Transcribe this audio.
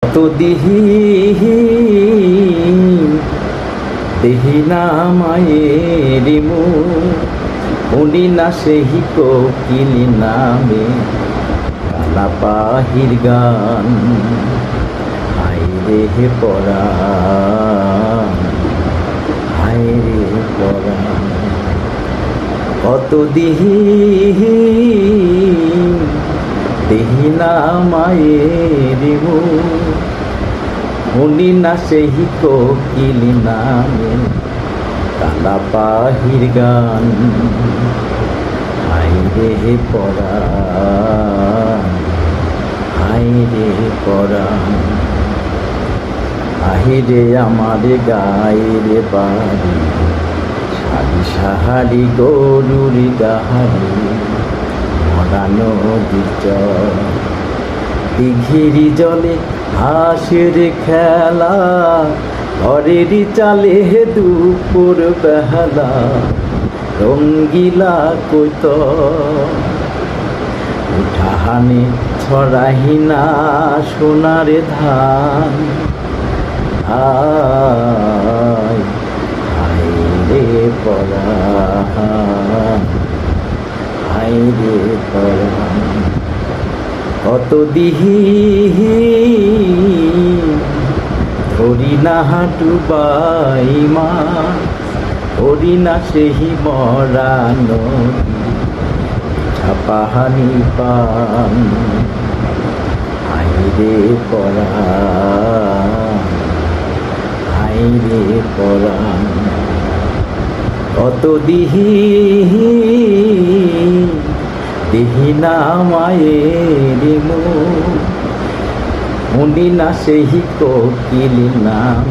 কত দিহি দেহি না মায়ের মুনি না সেহি কোকিল নামে কালা পাহির গান। হায় রে পরাণ, হায় রে পরাণ, কত দিহি দেহি না মায়ের মুনি না সেহি কোকিল নামে কালা পাহির গান। হায় রে পরাণ, হায় রে পরাণ, আহিরে আমার গায়ের বাড়ি সারি সাহারি গরুর গাহারি মরা নদীর চর। দিঘিরি জলে হাঁসের খেলা ঘরের চালে দুপুর বেহালা রঙ্গিলা কইত উঠাহানে ছড়াহিনা সোনার ধান। হায় হায় রে পরাণ, হায় রে পরাণ, কত দিহি ধরি না হাঁটু বাইমা ধরি না সেহি মরা নদী ছাপাহানি পান। হায় রে পরাণ, হায় রে পরাণ, কত দিহি দেহি না মায়ের মুনি না সেহি কোকিল নাম।